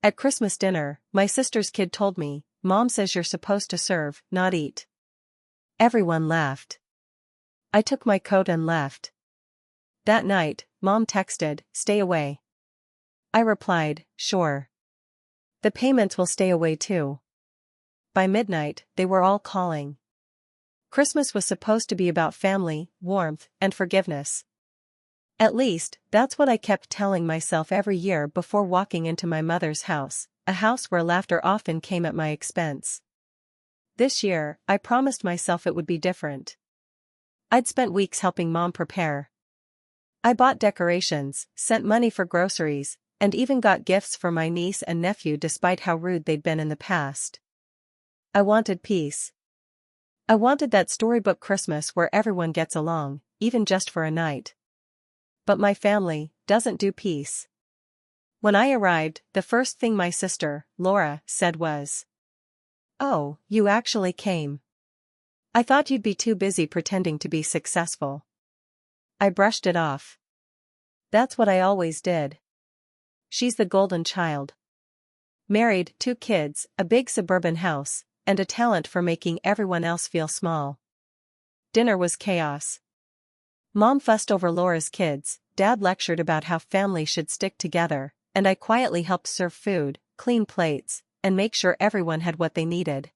At Christmas dinner, my sister's kid told me, "Mom says you're supposed to serve, not eat." Everyone laughed. I took my coat and left. That night, Mom texted, "Stay away." I replied, "Sure. The payments will stay away too." By midnight, they were all calling. Christmas was supposed to be about family, warmth, and forgiveness. At least, that's what I kept telling myself every year before walking into my mother's house, a house where laughter often came at my expense. This year, I promised myself it would be different. I'd spent weeks helping Mom prepare. I bought decorations, sent money for groceries, and even got gifts for my niece and nephew despite how rude they'd been in the past. I wanted peace. I wanted that storybook Christmas where everyone gets along, even just for a night. But my family doesn't do peace. When I arrived, the first thing my sister, Laura, said was, "Oh, you actually came. I thought you'd be too busy pretending to be successful." I brushed it off. That's what I always did. She's the golden child. Married, 2 kids, a big suburban house, and a talent for making everyone else feel small. Dinner was chaos. Mom fussed over Laura's kids, Dad lectured about how family should stick together, and I quietly helped serve food, clean plates, and make sure everyone had what they needed.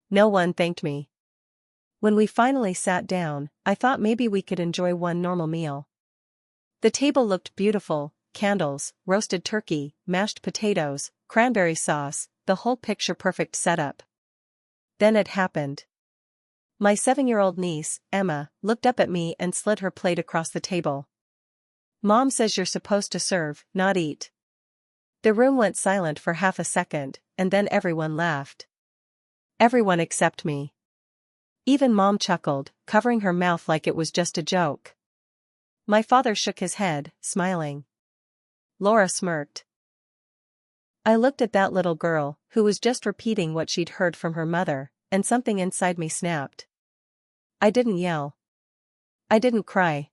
No one thanked me. When we finally sat down, I thought maybe we could enjoy one normal meal. The table looked beautiful: candles, roasted turkey, mashed potatoes, cranberry sauce, the whole picture-perfect setup. Then it happened. My 7-year-old niece, Emma, looked up at me and slid her plate across the table. "Mom says you're supposed to serve, not eat." The room went silent for half a second, and then everyone laughed. Everyone except me. Even Mom chuckled, covering her mouth like it was just a joke. My father shook his head, smiling. Laura smirked. I looked at that little girl, who was just repeating what she'd heard from her mother, and something inside me snapped. I didn't yell. I didn't cry.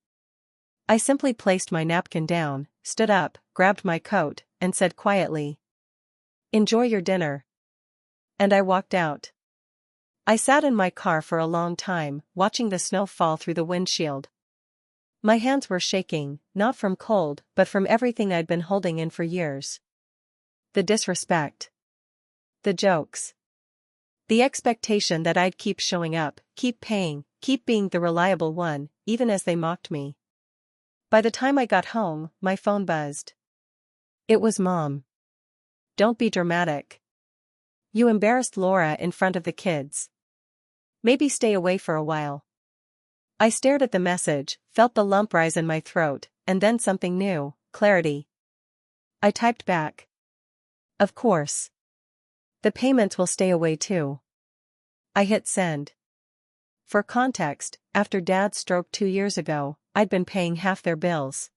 I simply placed my napkin down, stood up, grabbed my coat, and said quietly, "Enjoy your dinner." And I walked out. I sat in my car for a long time, watching the snow fall through the windshield. My hands were shaking, not from cold, but from everything I'd been holding in for years. The disrespect. The jokes. The expectation that I'd keep showing up, keep paying, keep being the reliable one, even as they mocked me. By the time I got home, my phone buzzed. It was Mom. "Don't be dramatic. You embarrassed Laura in front of the kids. Maybe stay away for a while." I stared at the message, felt the lump rise in my throat, and then something new: clarity. I typed back, "Of course. The payments will stay away too." I hit send. For context, after Dad's stroke 2 years ago, I'd been paying half their bills.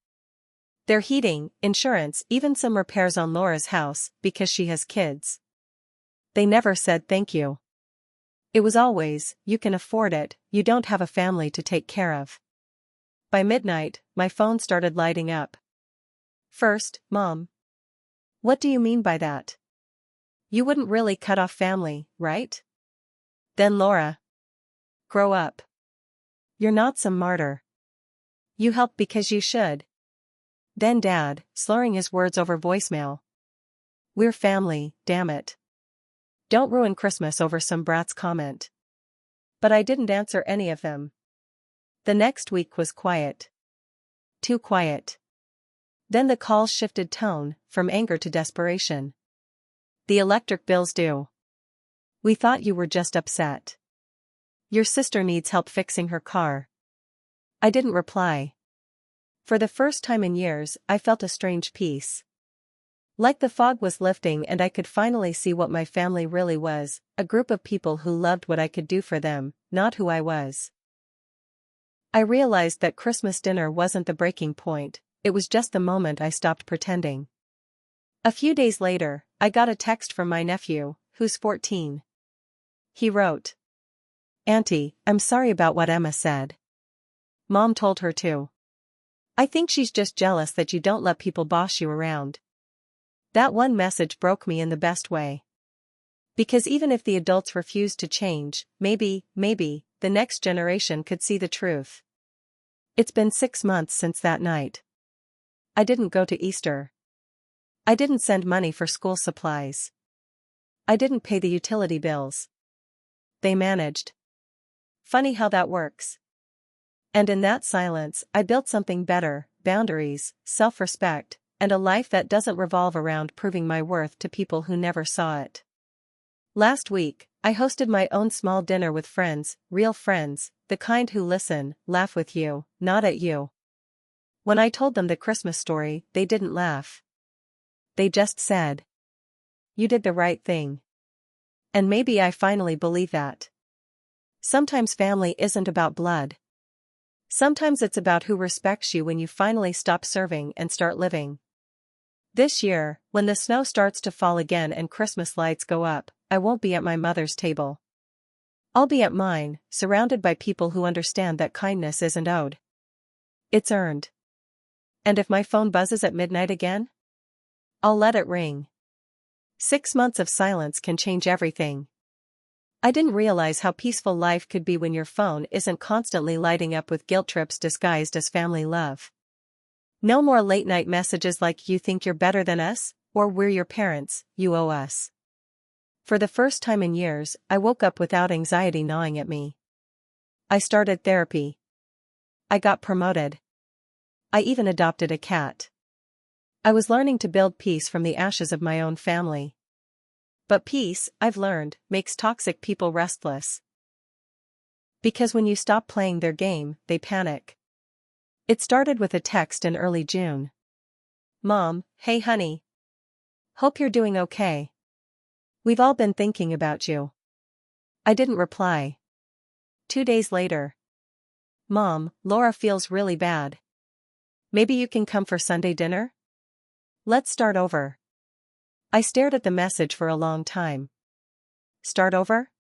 Their heating, insurance, even some repairs on Laura's house, because she has kids. They never said thank you. It was always, "You can afford it, you don't have a family to take care of." By midnight, my phone started lighting up. First, Mom. "What do you mean by that? You wouldn't really cut off family, right?" Then Laura. "Grow up. You're not some martyr. You help because you should." Then Dad, slurring his words over voicemail. "We're family, damn it. Don't ruin Christmas over some brat's comment." But I didn't answer any of them. The next week was quiet. Too quiet. Then the calls shifted tone, from anger to desperation. "The electric bill's due. We thought you were just upset. Your sister needs help fixing her car." I didn't reply. For the first time in years, I felt a strange peace. Like the fog was lifting and I could finally see what my family really was, a group of people who loved what I could do for them, not who I was. I realized that Christmas dinner wasn't the breaking point, it was just the moment I stopped pretending. A few days later, I got a text from my nephew, who's 14. He wrote, "Auntie, I'm sorry about what Emma said. Mom told her to. I think she's just jealous that you don't let people boss you around. That one message broke me in the best way. Because even if the adults refused to change, maybe, the next generation could see the truth. It's been 6 months since that night. I didn't go to Easter. I didn't send money for school supplies. I didn't pay the utility bills. They managed. Funny how that works. And in that silence, I built something better: boundaries, self-respect, and a life that doesn't revolve around proving my worth to people who never saw it. Last week, I hosted my own small dinner with friends, real friends, the kind who listen, laugh with you, not at you. When I told them the Christmas story, they didn't laugh. They just said, "You did the right thing." And maybe I finally believe that. Sometimes family isn't about blood. Sometimes it's about who respects you when you finally stop serving and start living. This year, when the snow starts to fall again and Christmas lights go up, I won't be at my mother's table. I'll be at mine, surrounded by people who understand that kindness isn't owed. It's earned. And if my phone buzzes at midnight again, I'll let it ring. 6 months of silence can change everything. I didn't realize how peaceful life could be when your phone isn't constantly lighting up with guilt trips disguised as family love. No more late-night messages like "you think you're better than us," or "we're your parents, you owe us." For the first time in years, I woke up without anxiety gnawing at me. I started therapy. I got promoted. I even adopted a cat. I was learning to build peace from the ashes of my own family. But peace, I've learned, makes toxic people restless. Because when you stop playing their game, they panic. It started with a text in early June. "Mom, hey honey. Hope you're doing okay. We've all been thinking about you." I didn't reply. 2 days later. "Mom, Laura feels really bad. Maybe you can come for Sunday dinner? Let's start over." I stared at the message for a long time. Start over?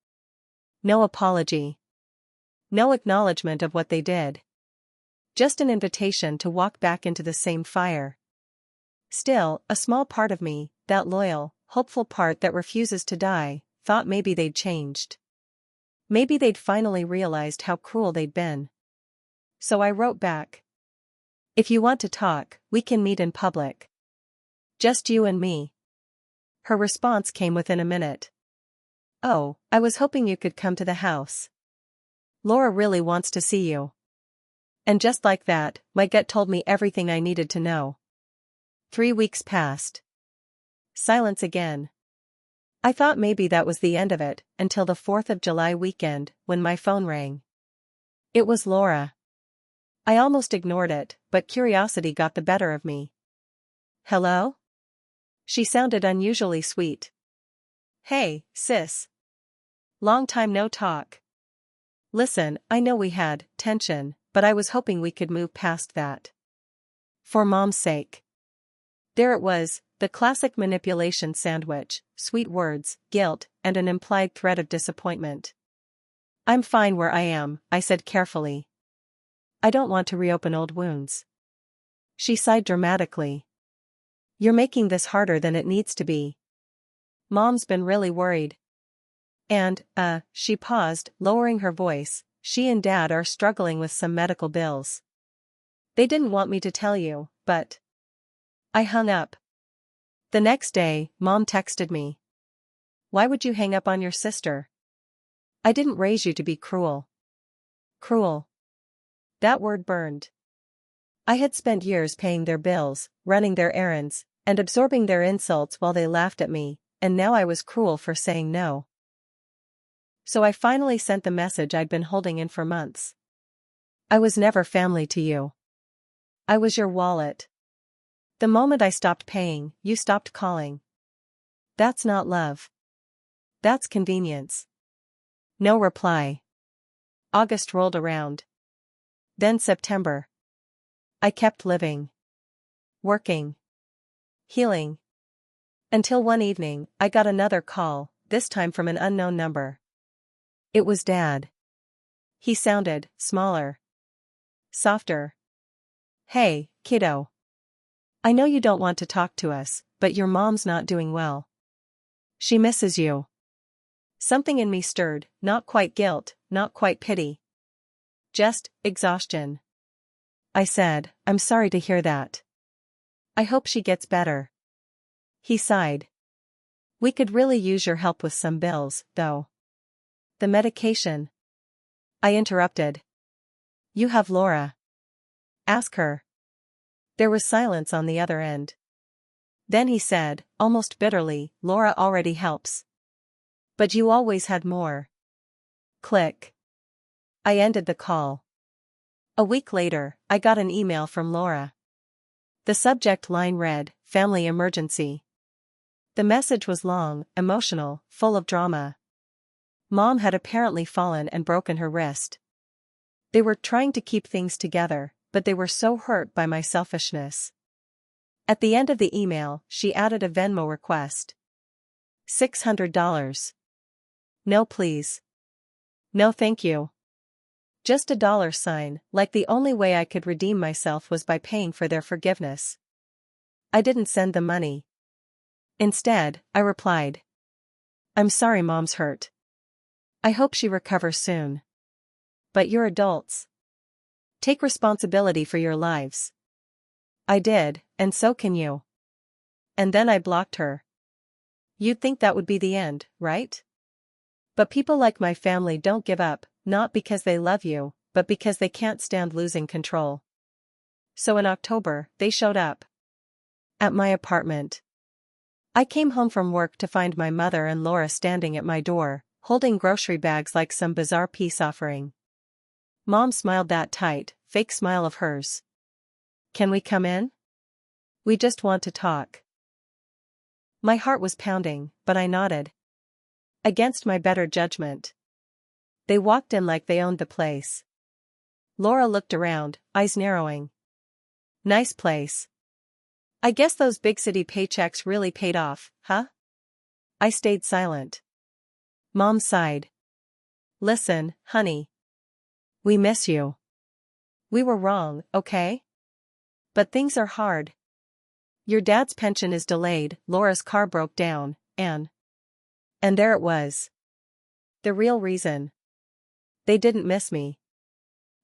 No apology. No acknowledgement of what they did. Just an invitation to walk back into the same fire. Still, a small part of me, that loyal, hopeful part that refuses to die, thought maybe they'd changed. Maybe they'd finally realized how cruel they'd been. So I wrote back. "If you want to talk, we can meet in public. Just you and me." Her response came within a minute. "Oh, I was hoping you could come to the house. Laura really wants to see you." And just like that, my gut told me everything I needed to know. 3 weeks passed. Silence again. I thought maybe that was the end of it, until the 4th of July weekend, when my phone rang. It was Laura. I almost ignored it, but curiosity got the better of me. "Hello?" She sounded unusually sweet. "Hey, sis. Long time no talk. Listen, I know we had tension, but I was hoping we could move past that. For Mom's sake." There it was, the classic manipulation sandwich: sweet words, guilt, and an implied threat of disappointment. "I'm fine where I am," I said carefully. "I don't want to reopen old wounds." She sighed dramatically. "You're making this harder than it needs to be. Mom's been really worried. And, she paused, lowering her voice, "she and Dad are struggling with some medical bills. They didn't want me to tell you, but..." I hung up. The next day, Mom texted me. "Why would you hang up on your sister? I didn't raise you to be cruel." Cruel. That word burned. I had spent years paying their bills, running their errands, and absorbing their insults while they laughed at me, and now I was cruel for saying no. So I finally sent the message I'd been holding in for months. "I was never family to you. I was your wallet. The moment I stopped paying, you stopped calling. That's not love. That's convenience." No reply. August rolled around. Then September. I kept living. Working. Healing. Until one evening, I got another call, this time from an unknown number. It was Dad. He sounded smaller. Softer. "Hey, kiddo. I know you don't want to talk to us, but your mom's not doing well. She misses you. Something in me stirred, not quite guilt, not quite pity. Just exhaustion. I said, I'm sorry to hear that. I hope she gets better. He sighed. We could really use your help with some bills, though. The medication. I interrupted. You have Laura. Ask her. There was silence on the other end. Then he said, almost bitterly, Laura already helps. But you always had more. Click. I ended the call. A week later, I got an email from Laura. The subject line read, Family Emergency. The message was long, emotional, full of drama. Mom had apparently fallen and broken her wrist. They were trying to keep things together, but they were so hurt by my selfishness. At the end of the email, she added a Venmo request. $600. No please. No thank you. Just a dollar sign, like the only way I could redeem myself was by paying for their forgiveness. I didn't send the money. Instead, I replied. I'm sorry Mom's hurt. I hope she recovers soon. But you're adults. Take responsibility for your lives. I did, and so can you. And then I blocked her. You'd think that would be the end, right? But people like my family don't give up, not because they love you, but because they can't stand losing control. So in October, they showed up. At my apartment. I came home from work to find my mother and Laura standing at my door, holding grocery bags like some bizarre peace offering. Mom smiled that tight, fake smile of hers. Can we come in? We just want to talk. My heart was pounding, but I nodded. Against my better judgment. They walked in like they owned the place. Laura looked around, eyes narrowing. Nice place. I guess those big city paychecks really paid off, huh? I stayed silent. Mom sighed. Listen, honey. We miss you. We were wrong, okay? But things are hard. Your dad's pension is delayed, Laura's car broke down, and there it was. The real reason. They didn't miss me.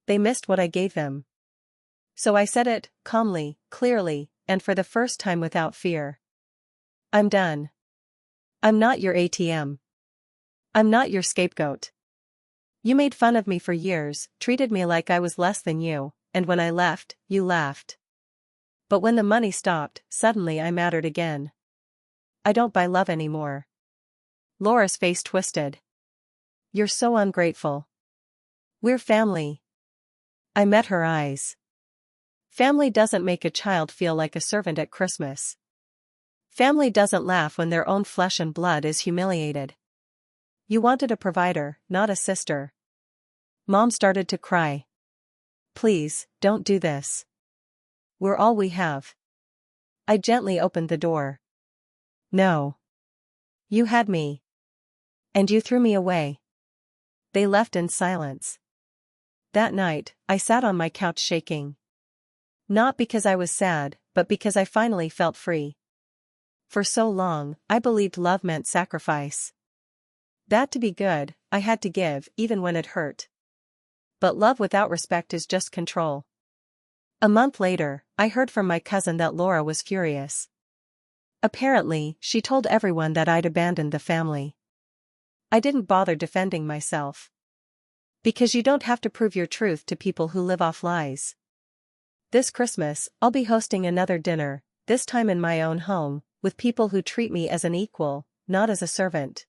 They missed what I gave them. So I said it, calmly, clearly, and for the first time without fear. I'm done. I'm not your ATM. I'm not your scapegoat. You made fun of me for years, treated me like I was less than you, and when I left, you laughed. But when the money stopped, suddenly I mattered again. I don't buy love anymore. Laura's face twisted. You're so ungrateful. We're family. I met her eyes. Family doesn't make a child feel like a servant at Christmas. Family doesn't laugh when their own flesh and blood is humiliated. You wanted a provider, not a sister. Mom started to cry. Please, don't do this. We're all we have. I gently opened the door. No. You had me. And you threw me away. They left in silence. That night, I sat on my couch shaking. Not because I was sad, but because I finally felt free. For so long, I believed love meant sacrifice. That to be good, I had to give, even when it hurt. But love without respect is just control. A month later, I heard from my cousin that Laura was furious. Apparently, she told everyone that I'd abandoned the family. I didn't bother defending myself. Because you don't have to prove your truth to people who live off lies. This Christmas, I'll be hosting another dinner, this time in my own home, with people who treat me as an equal, not as a servant.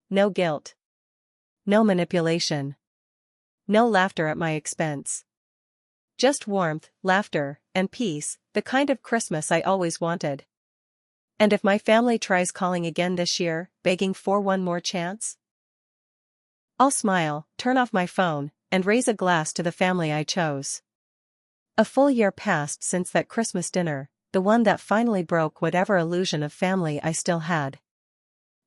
No guilt. No manipulation. No laughter at my expense. Just warmth, laughter, and peace, the kind of Christmas I always wanted. And if my family tries calling again this year, begging for one more chance, I'll smile, turn off my phone, and raise a glass to the family I chose. A full year passed since that Christmas dinner, the one that finally broke whatever illusion of family I still had.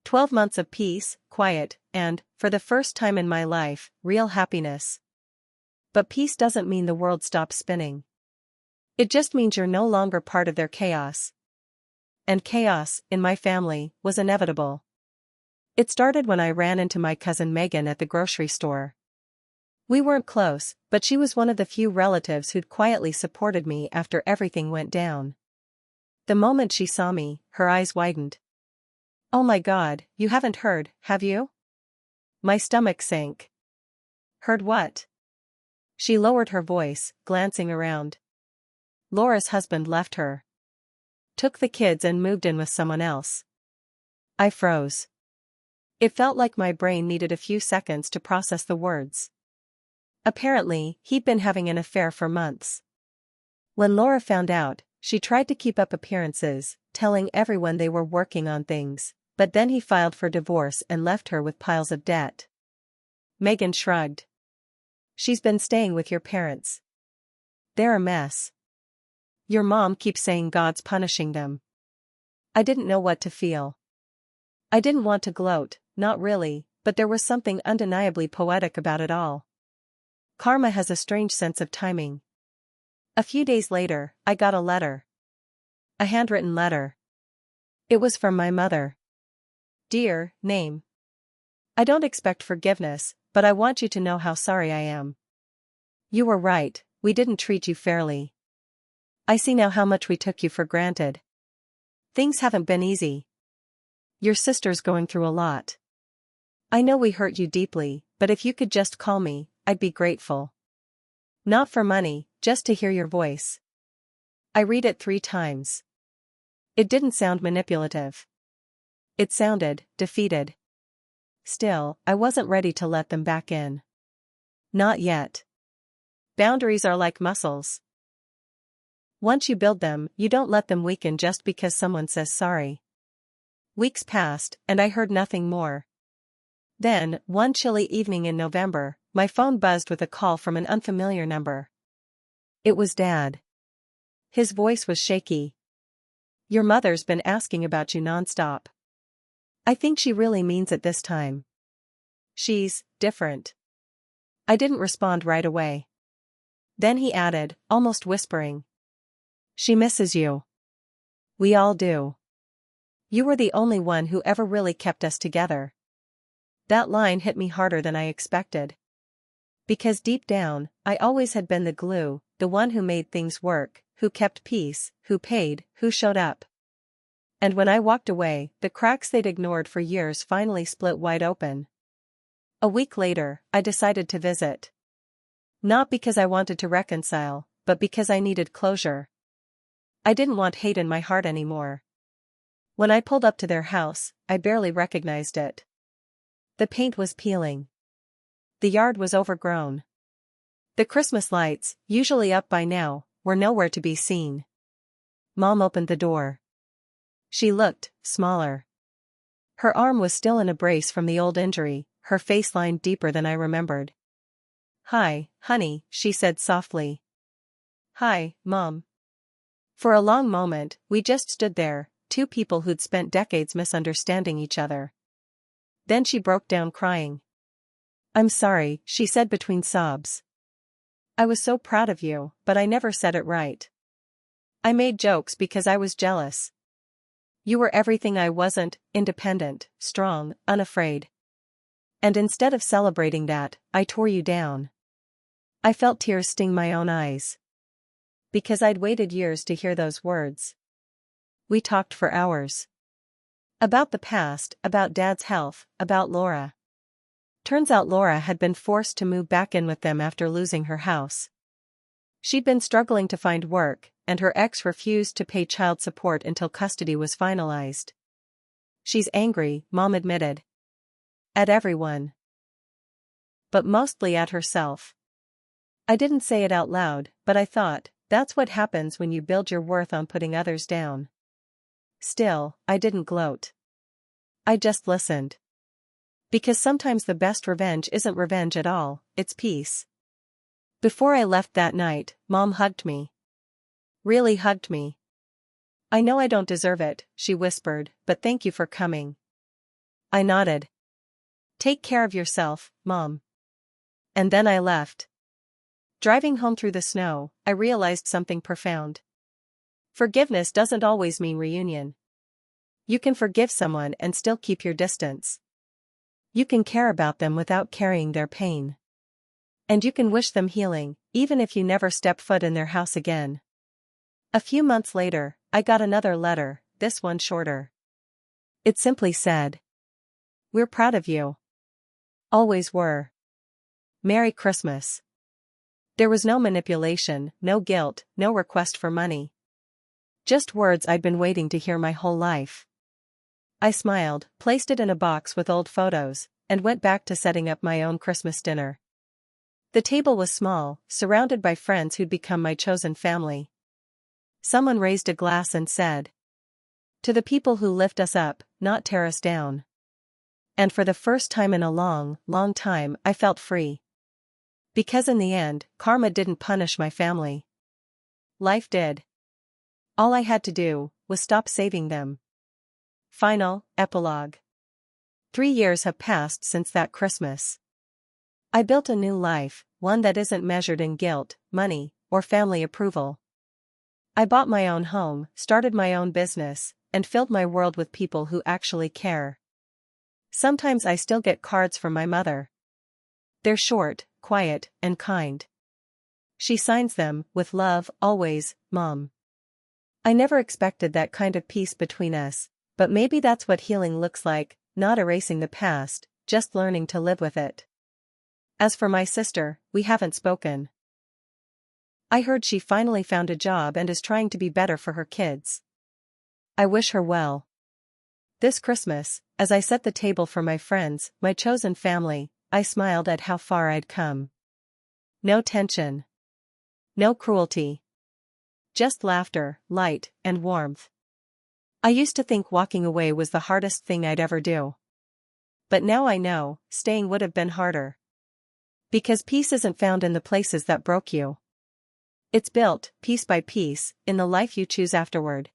12 months of peace, quiet, and, for the first time in my life, real happiness. But peace doesn't mean the world stops spinning. It just means you're no longer part of their chaos. And chaos, in my family, was inevitable. It started when I ran into my cousin Megan at the grocery store. We weren't close, but she was one of the few relatives who'd quietly supported me after everything went down. The moment she saw me, her eyes widened. "Oh my God, you haven't heard, have you?" My stomach sank. "Heard what?" She lowered her voice, glancing around. "Laura's husband left her. Took the kids and moved in with someone else." I froze. It felt like my brain needed a few seconds to process the words. Apparently, he'd been having an affair for months. When Laura found out, she tried to keep up appearances, telling everyone they were working on things, but then he filed for divorce and left her with piles of debt. Megan shrugged. "She's been staying with your parents. They're a mess. Your mom keeps saying God's punishing them." I didn't know what to feel. I didn't want to gloat, not really, but there was something undeniably poetic about it all. Karma has a strange sense of timing. A few days later, I got a letter. A handwritten letter. It was from my mother. "Dear, name. I don't expect forgiveness, but I want you to know how sorry I am. You were right, we didn't treat you fairly. I see now how much we took you for granted. Things haven't been easy. Your sister's going through a lot. I know we hurt you deeply, but if you could just call me, I'd be grateful. Not for money, just to hear your voice." I read it 3 times. It didn't sound manipulative. It sounded defeated. Still, I wasn't ready to let them back in. Not yet. Boundaries are like muscles. Once you build them, you don't let them weaken just because someone says sorry. Weeks passed, and I heard nothing more. Then, one chilly evening in November, my phone buzzed with a call from an unfamiliar number. It was Dad. His voice was shaky. "Your mother's been asking about you nonstop. I think she really means it this time. She's different." I didn't respond right away. Then he added, almost whispering, "She misses you. We all do. You were the only one who ever really kept us together." That line hit me harder than I expected. Because deep down, I always had been the glue, the one who made things work, who kept peace, who paid, who showed up. And when I walked away, the cracks they'd ignored for years finally split wide open. A week later, I decided to visit. Not because I wanted to reconcile, but because I needed closure. I didn't want hate in my heart anymore. When I pulled up to their house, I barely recognized it. The paint was peeling. The yard was overgrown. The Christmas lights, usually up by now, were nowhere to be seen. Mom opened the door. She looked smaller. Her arm was still in a brace from the old injury, her face lined deeper than I remembered. "Hi, honey," she said softly. "Hi, Mom." For a long moment, we just stood there, 2 people who'd spent decades misunderstanding each other. Then she broke down crying. "I'm sorry," she said between sobs. "I was so proud of you, but I never said it right. I made jokes because I was jealous. You were everything I wasn't, independent, strong, unafraid. And instead of celebrating that, I tore you down." I felt tears sting my own eyes. Because I'd waited years to hear those words. We talked for hours. About the past, about Dad's health, about Laura. Turns out Laura had been forced to move back in with them after losing her house. She'd been struggling to find work, and her ex refused to pay child support until custody was finalized. "She's angry," Mom admitted. "At everyone. But mostly at herself." I didn't say it out loud, but I thought, that's what happens when you build your worth on putting others down. Still, I didn't gloat. I just listened. Because sometimes the best revenge isn't revenge at all, it's peace. Before I left that night, Mom hugged me. Really hugged me. "I know I don't deserve it," she whispered, "but thank you for coming." I nodded. "Take care of yourself, Mom." And then I left. Driving home through the snow, I realized something profound. Forgiveness doesn't always mean reunion. You can forgive someone and still keep your distance. You can care about them without carrying their pain. And you can wish them healing, even if you never step foot in their house again. A few months later, I got another letter, this one shorter. It simply said, "We're proud of you. Always were. Merry Christmas." There was no manipulation, no guilt, no request for money. Just words I'd been waiting to hear my whole life. I smiled, placed it in a box with old photos, and went back to setting up my own Christmas dinner. The table was small, surrounded by friends who'd become my chosen family. Someone raised a glass and said, "To the people who lift us up, not tear us down." And for the first time in a long, long time, I felt free. Because in the end, karma didn't punish my family. Life did. All I had to do was stop saving them. Final epilogue. 3 years have passed since that Christmas. I built a new life, one that isn't measured in guilt, money, or family approval. I bought my own home, started my own business, and filled my world with people who actually care. Sometimes I still get cards from my mother. They're short, quiet, and kind. She signs them, "With love, always, Mom." I never expected that kind of peace between us, but maybe that's what healing looks like, not erasing the past, just learning to live with it. As for my sister, we haven't spoken. I heard she finally found a job and is trying to be better for her kids. I wish her well. This Christmas, as I set the table for my friends, my chosen family, I smiled at how far I'd come. No tension. No cruelty. Just laughter, light, and warmth. I used to think walking away was the hardest thing I'd ever do. But now I know, staying would have been harder. Because peace isn't found in the places that broke you. It's built, piece by piece, in the life you choose afterward.